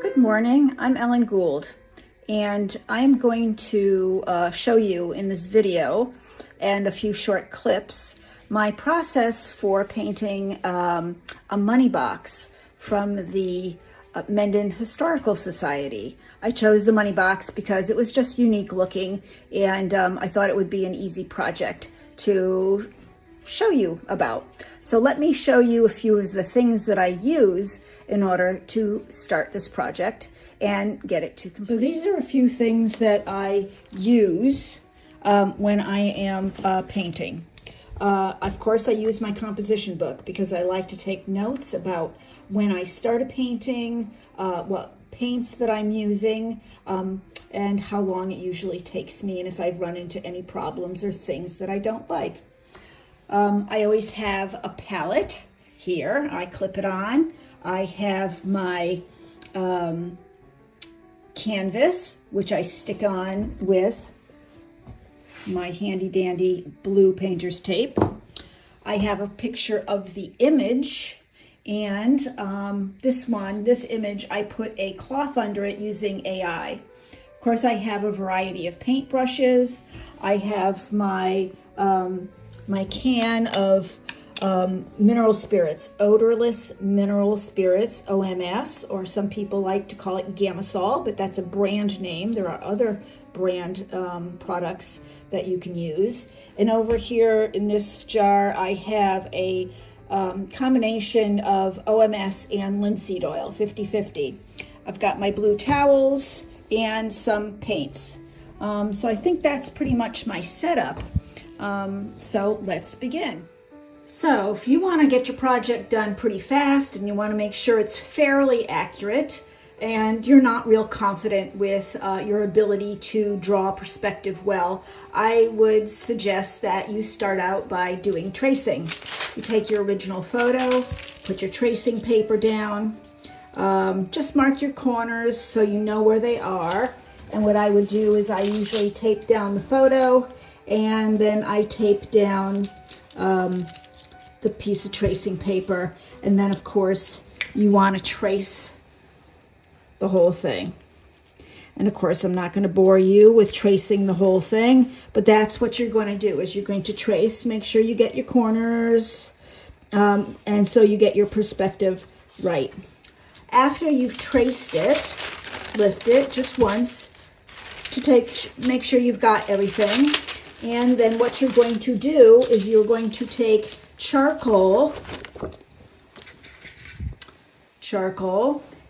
Good morning, I'm Ellen Gould, and I'm going to show you in this video and a few short clips my process for painting a money box from the Mendon Historical Society. I chose the money box because it was just unique looking, and I thought it would be an easy project to show you about. So let me show you a few of the things that I use in order to start this project and get it to complete. So these are a few things that I use when I am painting. Of course, I use my composition book because I like to take notes about when I start a painting, what paints that I'm using, and how long it usually takes me, and if I've run into any problems or things that I don't like. I always have a palette here. I clip it on. I have my canvas, which I stick on with my handy dandy blue painter's tape. I have a picture of the image, and this image, I put a cloth under it using AI. Of course, I have a variety of paint brushes. I have my my can of mineral spirits, odorless mineral spirits, OMS, or some people like to call it Gamasol, but that's a brand name. There are other brand products that you can use. And over here in this jar, I have a combination of OMS and linseed oil, 50-50. I've got my blue towels and some paints. So I think that's pretty much my setup. So let's begin. So if you want to get your project done pretty fast and you want to make sure it's fairly accurate and you're not real confident with your ability to draw perspective well, I would suggest that you start out by doing tracing. You take your original photo, put your tracing paper down, just mark your corners so you know where they are. And what I would do is I usually tape down the photo, and then I tape down the piece of tracing paper, and then of course you want to trace the whole thing. And of course I'm not going to bore you with tracing the whole thing, but that's what you're going to do, is you're going to trace, make sure you get your corners, and so you get your perspective right. After you've traced it, lift it just once to make sure you've got everything. And then what you're going to do is you're going to take charcoal,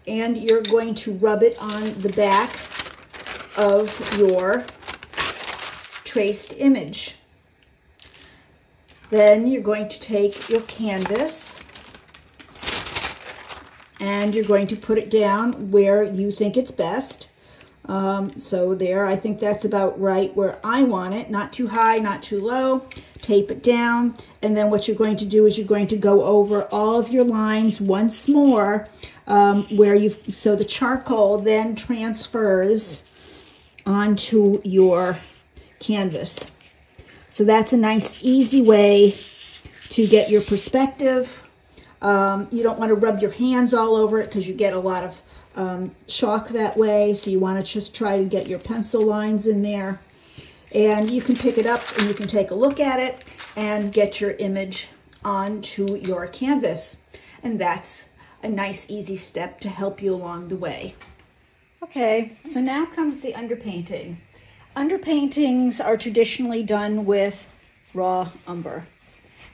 and you're going to rub it on the back of your traced image. Then you're going to take your canvas and you're going to put it down where you think it's best. So there, I think that's about right where I want it, not too high, not too low. Tape it down, and then what you're going to do is you're going to go over all of your lines once more, so the charcoal then transfers onto your canvas. So that's a nice, easy way to get your perspective. You don't want to rub your hands all over it because you get a lot of chalk that way, so you want to just try to get your pencil lines in there, and you can pick it up and you can take a look at it and get your image onto your canvas, and that's a nice easy step to help you along the way. Okay, so now comes the underpainting. Underpaintings are traditionally done with raw umber,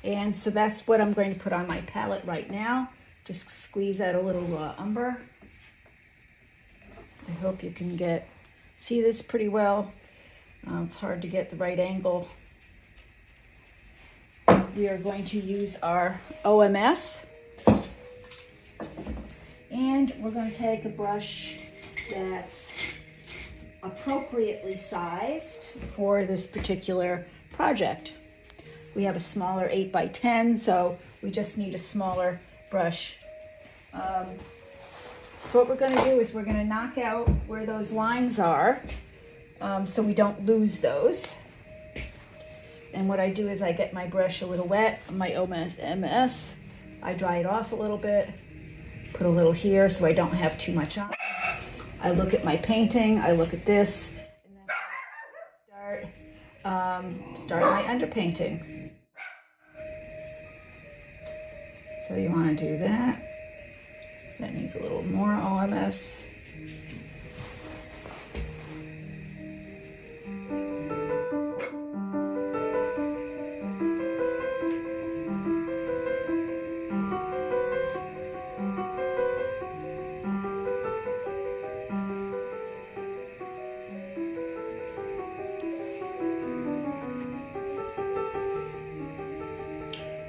and so that's what I'm going to put on my palette right now. Just squeeze out a little raw umber. I hope you can see this pretty well. It's hard to get the right angle. We are going to use our OMS, and we're going to take a brush that's appropriately sized for this particular project. We have a smaller 8x10, so we just need a smaller brush. What we're going to do is we're going to knock out where those lines are, so we don't lose those. And what I do is I get my brush a little wet, my OMS, I dry it off a little bit, put a little here so I don't have too much on. I look at my painting, I look at this, and then start my underpainting. So you want to do that. That needs a little more OMS.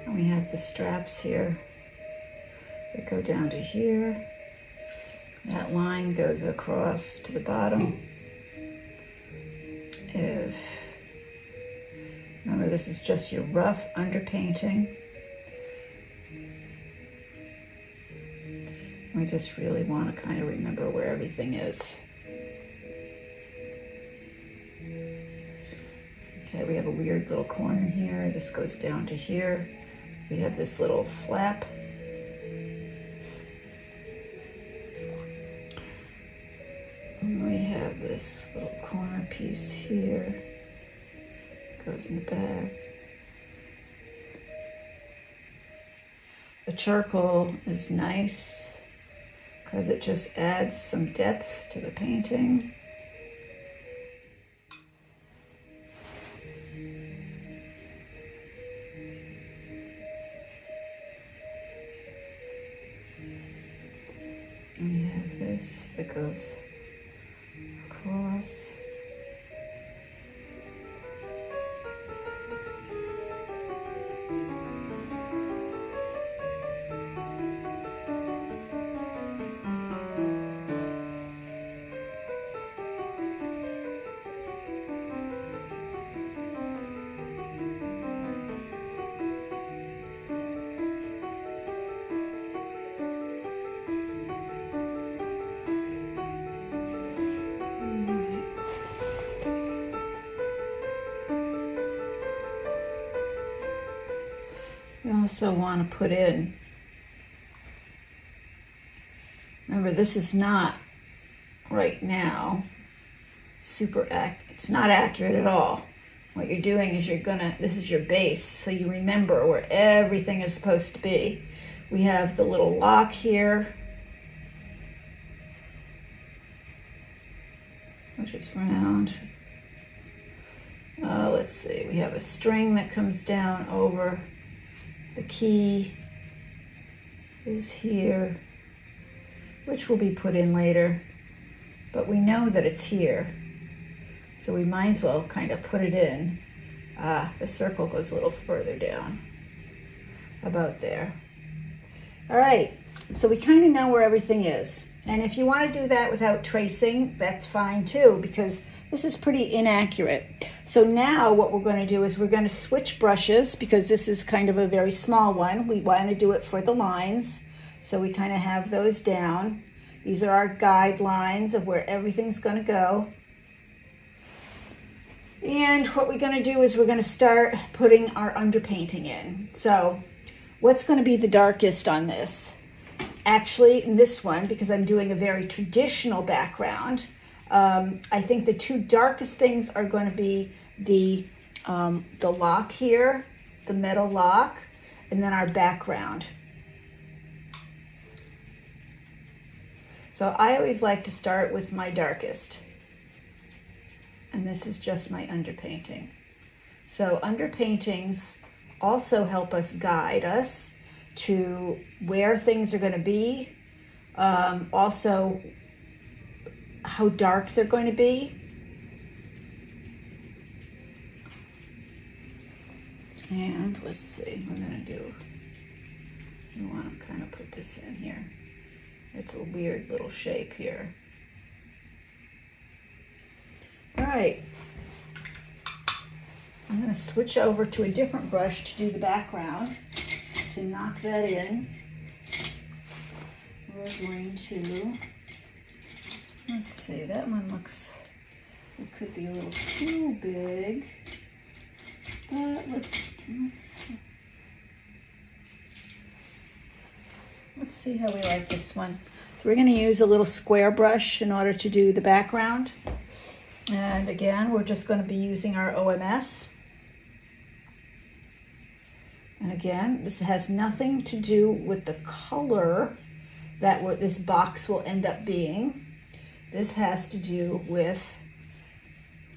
And we have the straps here that go down to here. That line goes across to the bottom. Remember, this is just your rough underpainting. We just really want to kind of remember where everything is. Okay, we have a weird little corner here. This goes down to here. We have this little flap. And we have this little corner piece here. Goes in the back. The charcoal is nice because it just adds some depth to the painting. And we have this that goes across. You also want to put in, remember this is not right now it's not accurate at all. What you're doing is this is your base, so you remember where everything is supposed to be. We have the little lock here, which is round. Let's see, we have a string that comes down over. The key is here, which will be put in later, but we know that it's here, so we might as well kind of put it in. The circle goes a little further down, about there. All right, so we kind of know where everything is. And if you want to do that without tracing, that's fine too, because this is pretty inaccurate. So now what we're going to do is we're going to switch brushes, because this is kind of a very small one. We want to do it for the lines. So we kind of have those down. These are our guidelines of where everything's going to go. And what we're going to do is we're going to start putting our underpainting in. So what's going to be the darkest on this? Actually, in this one, because I'm doing a very traditional background, I think the two darkest things are going to be the lock here, the metal lock, and then our background. So I always like to start with my darkest. And this is just my underpainting. So underpaintings also help us guide us to where things are going to be, also how dark they're going to be. And let's see, we're going to do, we want to kind of put this in here. It's a weird little shape here. All right, I'm going to switch over to a different brush to do the background. To knock that in, we're going to, let's see, that one looks, it could be a little too big, but let's see. Let's see how we like this one. So we're going to use a little square brush in order to do the background. And again, we're just going to be using our OMS. And again, this has nothing to do with the color that this box will end up being. This has to do with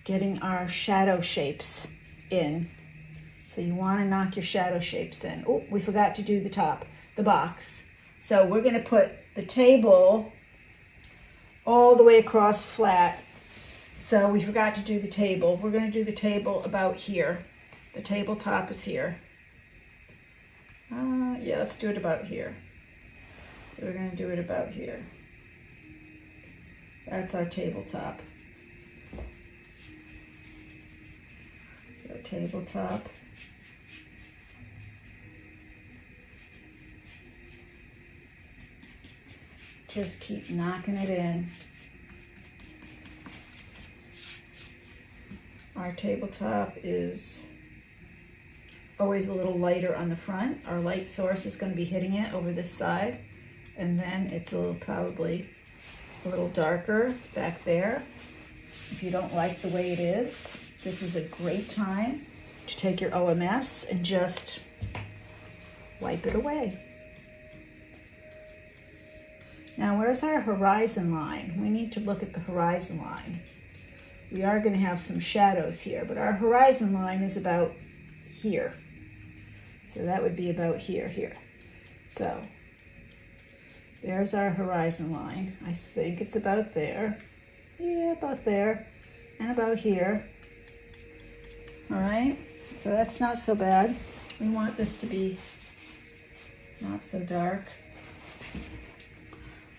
getting our shadow shapes in. So you want to knock your shadow shapes in. Oh, we forgot to do the top, the box. So we're going to put the table all the way across flat. So we forgot to do the table. We're going to do the table about here. The tabletop is here. Yeah, let's do it about here. So we're going to do it about here. That's our tabletop. So tabletop. Just keep knocking it in. Our tabletop is always a little lighter on the front. Our light source is going to be hitting it over this side, and then it's probably a little darker back there. If you don't like the way it is, this is a great time to take your OMS and just wipe it away. Now, where's our horizon line? We need to look at the horizon line. We are going to have some shadows here, but our horizon line is about here. So that would be about here. So there's our horizon line. I think it's about there. Yeah, about there. And about here. All right, so that's not so bad. We want this to be not so dark.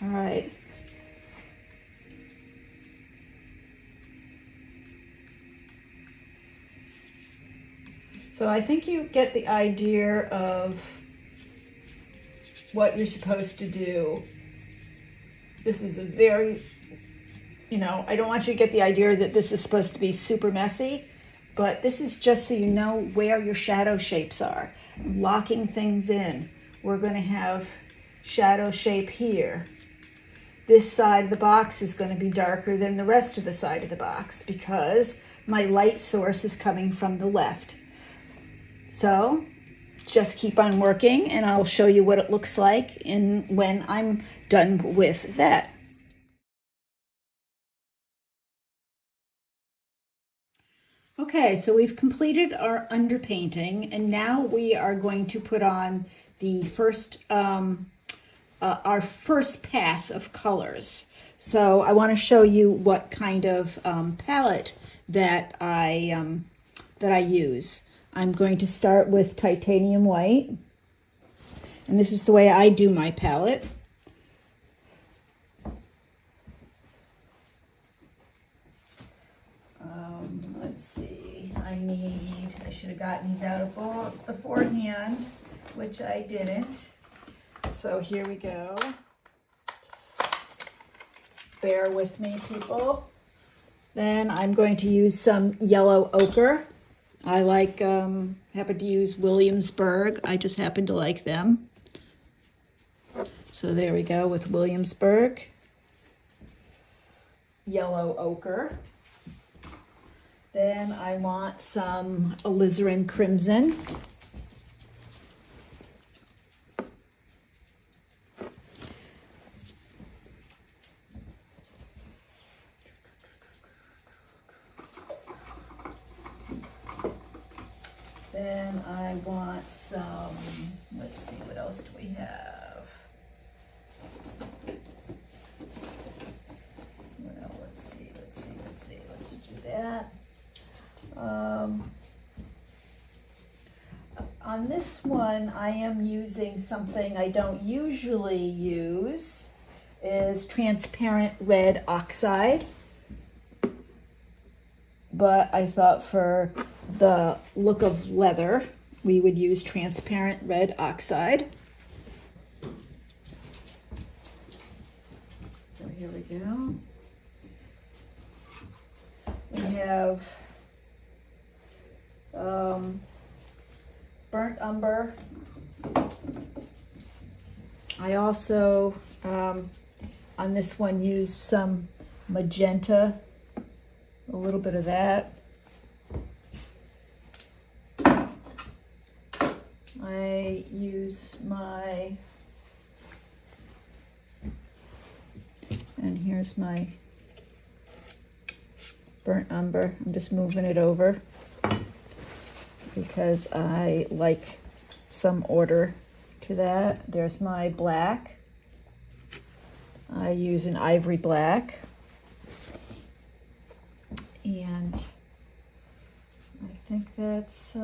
All right. So I think you get the idea of what you're supposed to do. This is a very, I don't want you to get the idea that this is supposed to be super messy, but this is just so you know where your shadow shapes are. Locking things in. We're going to have shadow shape here. This side of the box is going to be darker than the rest of the side of the box because my light source is coming from the left. So just keep on working and I'll show you what it looks like when I'm done with that. Okay, so we've completed our underpainting and now we are going to put on the first, our first pass of colors. So I want to show you what kind of palette that I use. I'm going to start with titanium white, and this is the way I do my palette. Let's see, I should have gotten these out beforehand, which I didn't. So here we go. Bear with me, people. Then I'm going to use some yellow ochre. I happen to use Williamsburg. I just happen to like them. So there we go with Williamsburg. Yellow ochre. Then I want some alizarin crimson. Then I want some, let's see, what else do we have? Well, let's see, let's do that. On this one, I am using something I don't usually use, is transparent red oxide. But I thought for the look of leather, we would use transparent red oxide. So here we go. We have burnt umber, I also, on this one, used some magenta, a little bit of that. I use my, and here's my burnt umber. I'm just moving it over because I like some order to that. There's my black. I use an ivory black. And I think that's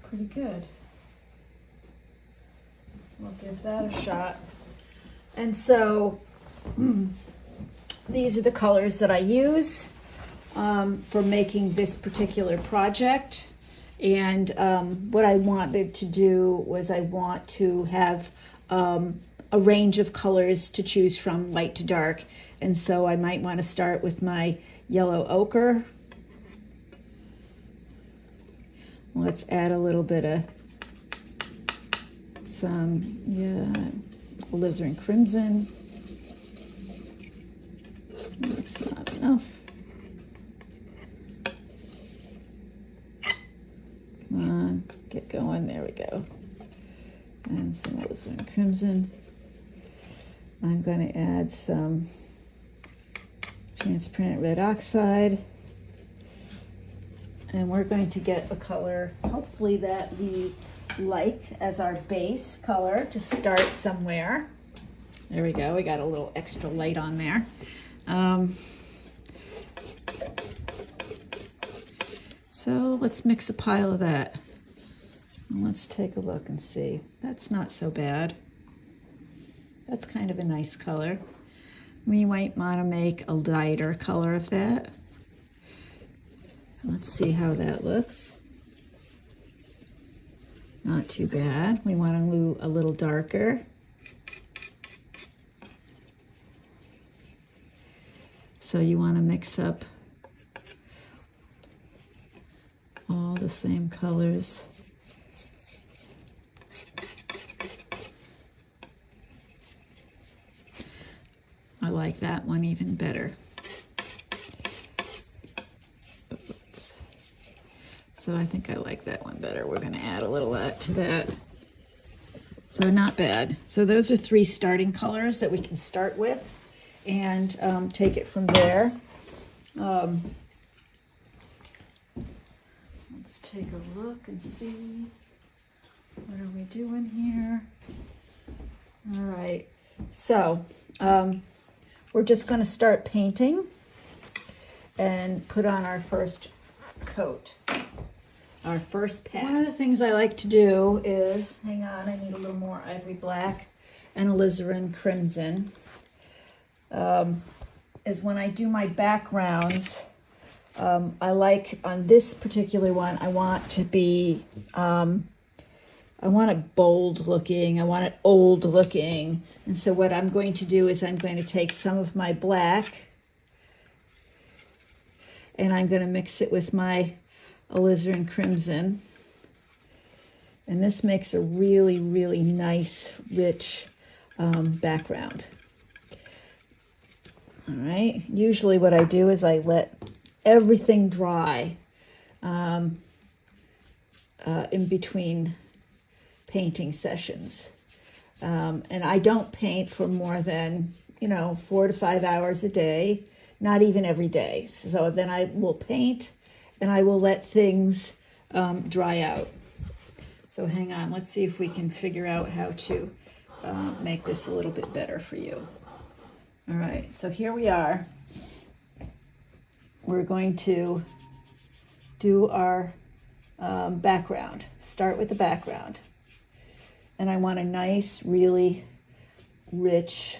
pretty good. We'll give that a shot. And so these are the colors that I use for making this particular project. And what I wanted to do was I want to have a range of colors to choose from, light to dark. And so I might want to start with my yellow ochre. Let's add a little bit of some, alizarin crimson. That's not enough. Come on, get going. There we go. And some alizarin crimson. I'm going to add some transparent red oxide. And we're going to get a color, hopefully, that we like as our base color to start somewhere. There we go. We got a little extra light on there. So let's mix a pile of that. And let's take a look and see. That's not so bad. That's kind of a nice color. We might want to make a lighter color of that. Let's see how that looks. Not too bad. We want to do a little darker. So you want to mix up all the same colors. I like that one even better. So I think I like that one better. We're going to add a little to that. So not bad. So those are 3 starting colors that we can start with and take it from there. Let's take a look and see. What are we doing here? All right. So we're just going to start painting and put on our first coat. Our first pass. One of the things I like to do is, hang on, I need a little more ivory black and alizarin crimson, is when I do my backgrounds, I like, on this particular one, I want to be, I want it bold looking, I want it old looking. And so what I'm going to do is I'm going to take some of my black and I'm going to mix it with my alizarin crimson, and this makes a really, really nice, rich background. All right, usually what I do is I let everything dry in between painting sessions, and I don't paint for more than 4 to 5 hours a day, not even every day. So then I will paint and I will let things dry out. So hang on, let's see if we can figure out how to make this a little bit better for you. All right, so here we are. We're going to do our background. Start with the background. And I want a nice, really rich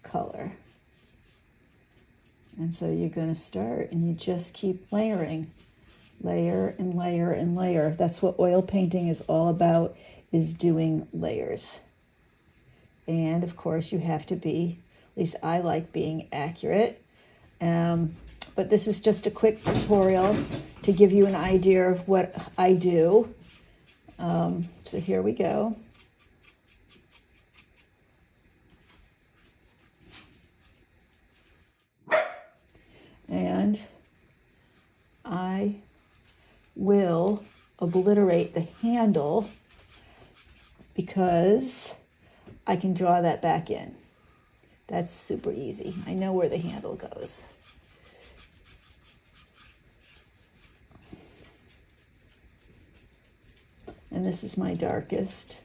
color. And so you're going to start and you just keep layering, layer and layer and layer. That's what oil painting is all about, is doing layers. And of course you have to be, at least I like being accurate. But this is just a quick tutorial to give you an idea of what I do. So here we go. obliterate the handle because I can draw that back in. That's super easy. I know where the handle goes. And this is my darkest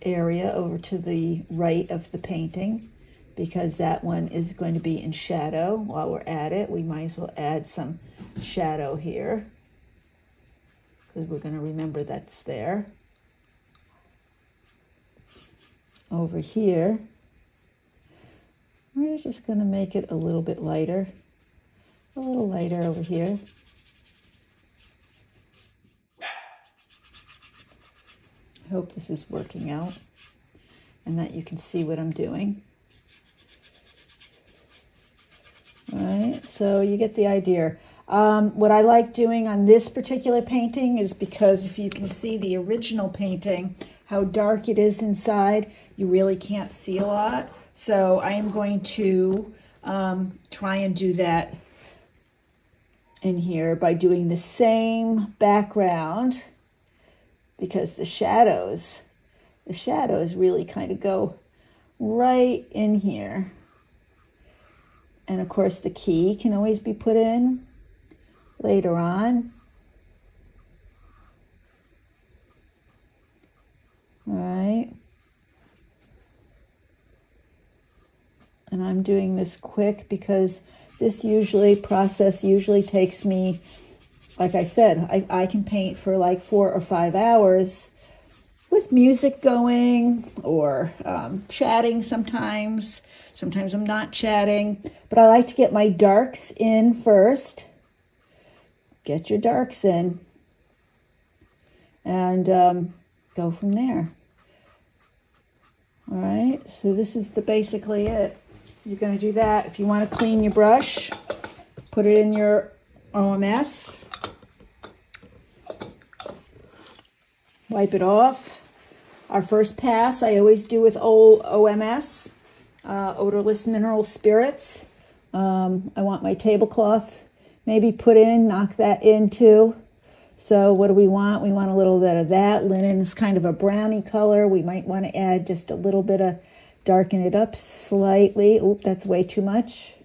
area over to the right of the painting, because that one is going to be in shadow. While we're at it, we might as well add some shadow here, because we're going to remember that's there. Over here, we're just going to make it a little bit lighter. A little lighter over here. I hope this is working out and that you can see what I'm doing. All right, so you get the idea. What I like doing on this particular painting is, because if you can see the original painting, how dark it is inside, you really can't see a lot. So I am going to try and do that in here by doing the same background, because the shadows really kind of go right in here. And of course the key can always be put in later on. All right. And I'm doing this quick because this process usually takes me, like I said, I can paint for like 4 or 5 hours with music going or chatting sometimes. Sometimes I'm not chatting, but I like to get my darks in first. Get your darks in and go from there. All right, so this is basically it. You're going to do that. If you want to clean your brush, put it in your OMS. Wipe it off. Our first pass I always do with old OMS, odorless mineral spirits. I want my tablecloth maybe put in, knock that in too. So what do we want? We want a little bit of that. Linen is kind of a browny color. We might want to add just a little bit of, darken it up slightly. Oop, that's way too much.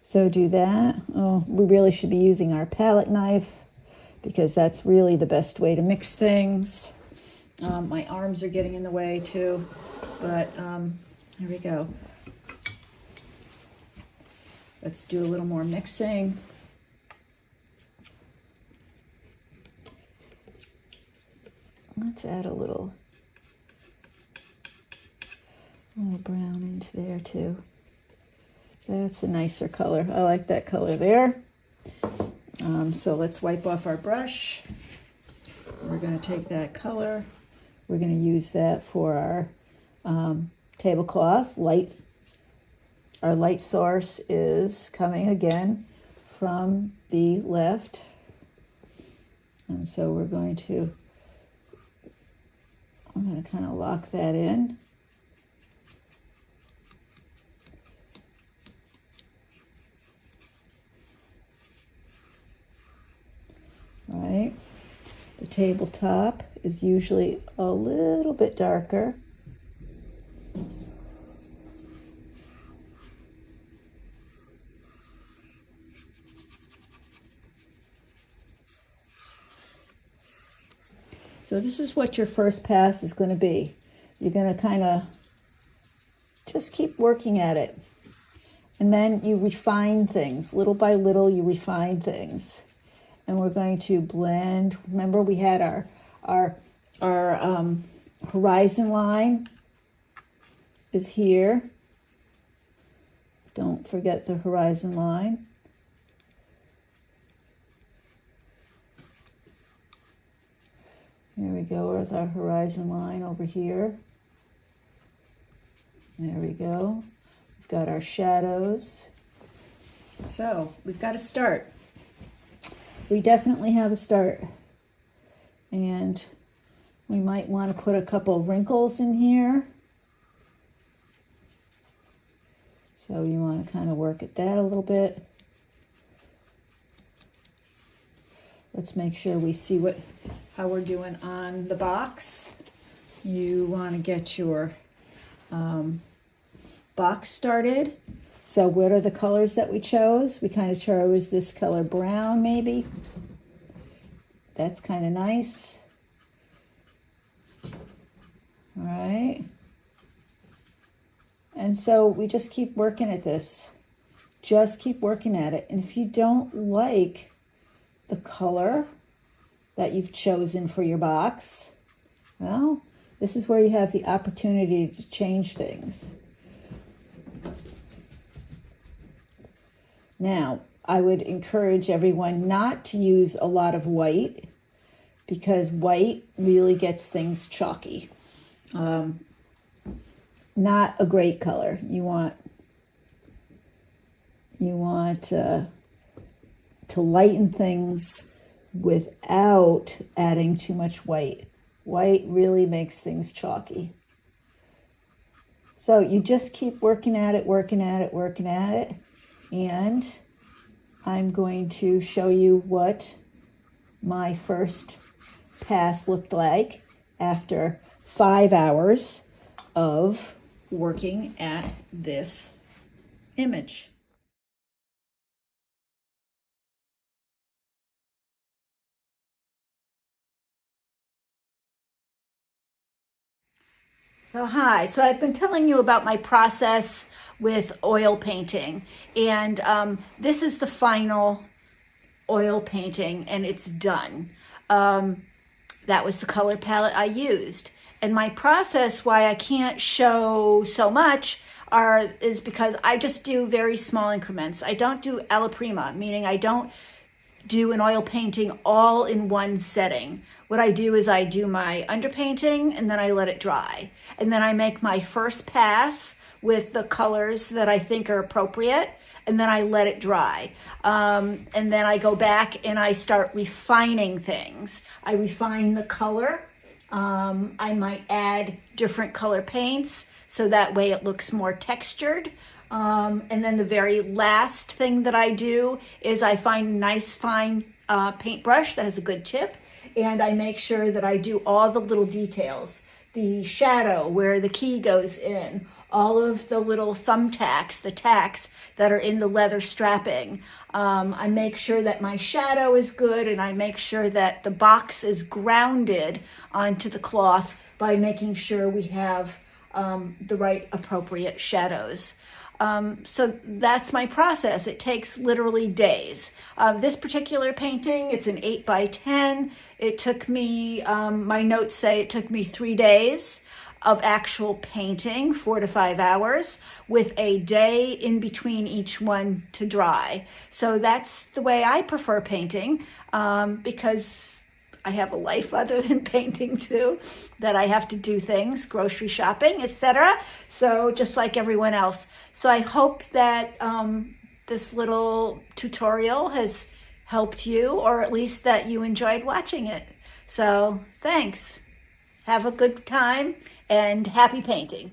So do that. Oh, we really should be using our palette knife, because that's really the best way to mix things. My arms are getting in the way too, but here we go. Let's do a little more mixing. Let's add a little brown into there too. That's a nicer color. I like that color there. So let's wipe off our brush. We're going to take that color. We're going to use that for our tablecloth. Our light source is coming again from the left. And so I'm going to kind of lock that in. Right. The tabletop is usually a little bit darker. So this is what your first pass is going to be. You're going to kind of just keep working at it. And then you refine things. Little by little, you refine things. And we're going to blend. Remember, we had our horizon line is here. Don't forget the horizon line. Here we go with our horizon line over here. There we go. We've got our shadows. So we've got to start. We definitely have a start. And we might want to put a couple wrinkles in here. So you want to kind of work at that a little bit. Let's make sure we see what how we're doing on the box. You want to get your box started. So what are the colors that we chose? We kind of chose this color brown, maybe. That's kind of nice. All right. And so we just keep working at this. Just keep working at it. And if you don't like the color that you've chosen for your box, well, this is where you have the opportunity to change things. Now, I would encourage everyone not to use a lot of white because white really gets things chalky. Not a great color. You want to lighten things without adding too much white. White really makes things chalky. So you just keep working at it, and I'm going to show you what my first pass looked like after 5 hours of working at this image. So hi, so I've been telling you about my process with oil painting, and this is the final oil painting and it's done. That was the color palette I used. And my process, why I can't show so much, is because I just do very small increments. I don't do alla prima, meaning I don't do an oil painting all in one setting. What I do is I do my underpainting and then I let it dry. And then I make my first pass with the colors that I think are appropriate, and then I let it dry. And then I go back and I start refining things. I refine the color. I might add different color paints so that way it looks more textured. And then the very last thing that I do is I find a nice fine paintbrush that has a good tip, and I make sure that I do all the little details. The shadow where the key goes in, all of the little thumbtacks, the tacks that are in the leather strapping. I make sure that my shadow is good, and I make sure that the box is grounded onto the cloth by making sure we have the right appropriate shadows. So that's my process. It takes literally days. This particular painting, it's an 8 by 10. It took me, my notes say it took me 3 days of actual painting, 4 to 5 hours, with a day in between each one to dry. So that's the way I prefer painting, because I have a life other than painting too, that I have to do things, grocery shopping, etc. So just like everyone else. So I hope that this little tutorial has helped you, or at least that you enjoyed watching it. So thanks. Have a good time and happy painting.